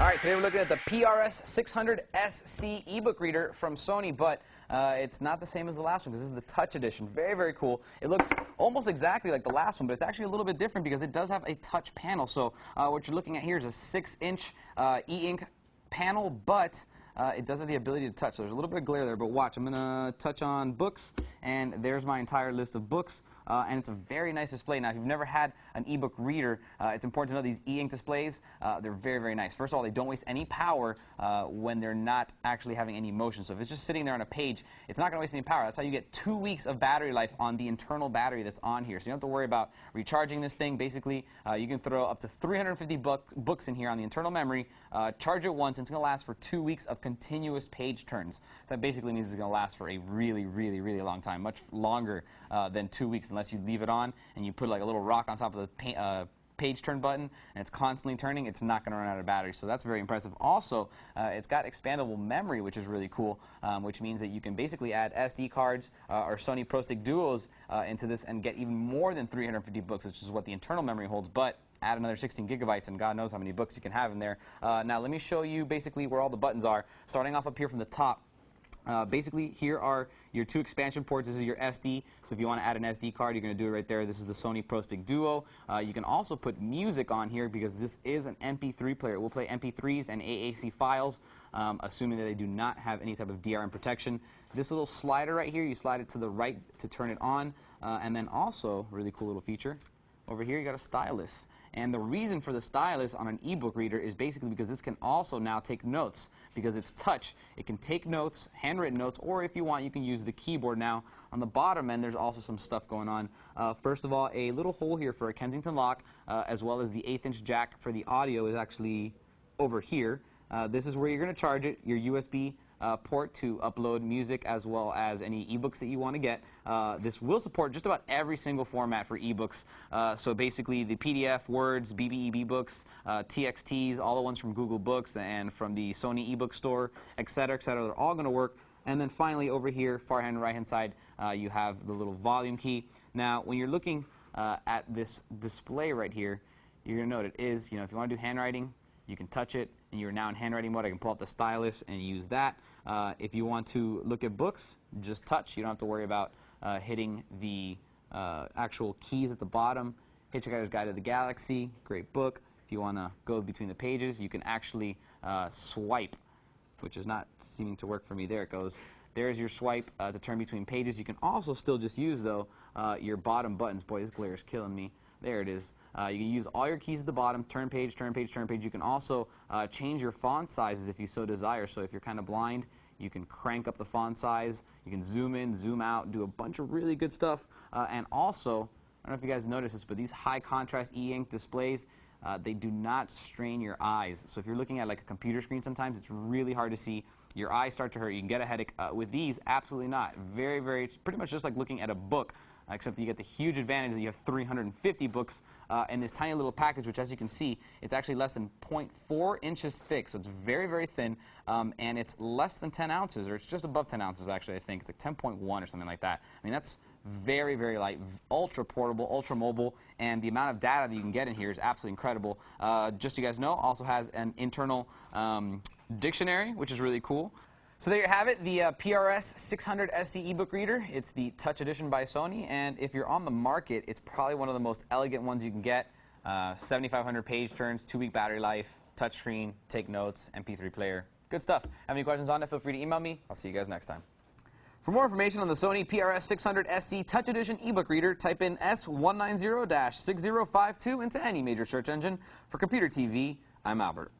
right, today we're looking at the PRS-600SC ebook reader from Sony, but it's not the same as the last one because this is the Touch Edition. Very, very cool. It looks almost exactly like the last one, but it's actually a little bit different because it does have a touch panel. So what you're looking at here is a 6-inch e-ink panel, but it does have the ability to touch. So there's a little bit of glare there, but watch. I'm going to touch on books, and there's my entire list of books. And it's a very nice display. Now, if you've never had an ebook reader, it's important to know these e-ink displays, they're very, very nice. First of all, they don't waste any power when they're not actually having any motion. So if it's just sitting there on a page, it's not going to waste any power. That's how you get 2 weeks of battery life on the internal battery that's on here. So you don't have to worry about recharging this thing. Basically, you can throw up to 350 books in here on the internal memory, charge it once, and it's going to last for 2 weeks of continuous page turns. So that basically means it's going to last for a really, really, really long time, much longer than 2 weeks, unless you leave it on and you put like a little rock on top of the page turn button and it's constantly turning. It's not going to run out of battery, so that's very impressive. Also, it's got expandable memory, which is really cool, which means that you can basically add SD cards or Sony Pro Stick Duos into this and get even more than 350 books, which is what the internal memory holds, but add another 16 gigabytes and God knows how many books you can have in there. Now let me show you basically where all the buttons are, starting off up here from the top. Basically, here are your 2 expansion ports. This is your SD, so if you want to add an SD card, you're going to do it right there. This is the Sony Pro Stick Duo. You can also put music on here because this is an MP3 player. It will play MP3s and AAC files, assuming that they do not have any type of DRM protection. This little slider right here, you slide it to the right to turn it on, and then also, really cool little feature, over here you got a stylus. And the reason for the stylus on an ebook reader is basically because this can also now take notes. Because it's touch, it can take notes, handwritten notes, or if you want, you can use the keyboard. Now, on the bottom end, there's also some stuff going on. First of all, a little hole here for a Kensington lock, as well as the 1/8-inch jack for the audio is actually over here. This is where you're going to charge it, your USB port to upload music as well as any ebooks that you want to get. This will support just about every single format for ebooks. So basically the PDF, Words, BBEB books, TXTs, all the ones from Google Books and from the Sony ebook store, etc., etc. They're all going to work. And then finally over here, far hand and right hand side, you have the little volume key. Now when you're looking at this display right here, you're going to note it is, if you want to do handwriting, you can touch it, and you're now in handwriting mode. I can pull out the stylus and use that. If you want to look at books, just touch. You don't have to worry about hitting the actual keys at the bottom. Hitchhiker's Guide to the Galaxy, great book. If you want to go between the pages, you can actually swipe, which is not seeming to work for me. There it goes. There's your swipe to turn between pages. You can also still just use, though, your bottom buttons. Boy, this glare is killing me. There it is. You can use all your keys at the bottom, turn page, turn page, turn page. You can also change your font sizes if you so desire. So if you're kind of blind, you can crank up the font size. You can zoom in, zoom out, do a bunch of really good stuff. And also, I don't know if you guys noticed this, but these high contrast e-ink displays, they do not strain your eyes. So if you're looking at like a computer screen sometimes, it's really hard to see. Your eyes start to hurt. You can get a headache. With these, absolutely not. Very, very, it's pretty much just like looking at a book. Except that you get the huge advantage that you have 350 books in this tiny little package, which, as you can see, it's actually less than 0.4 inches thick, so it's very, very thin, and it's less than 10 ounces, or it's just above 10 ounces, actually, I think. It's like 10.1 or something like that. I mean, that's very, very light, ultra portable, ultra mobile, and the amount of data that you can get in here is absolutely incredible. Just so you guys know, also has an internal dictionary, which is really cool. So there you have it, the PRS-600SC ebook reader. It's the Touch Edition by Sony, and if you're on the market, it's probably one of the most elegant ones you can get. 7,500 page turns, 2-week battery life, touchscreen, take notes, MP3 player. Good stuff. Have any questions on it, feel free to email me. I'll see you guys next time. For more information on the Sony PRS-600SC Touch Edition ebook reader, type in S190-6052 into any major search engine. For Computer TV, I'm Albert.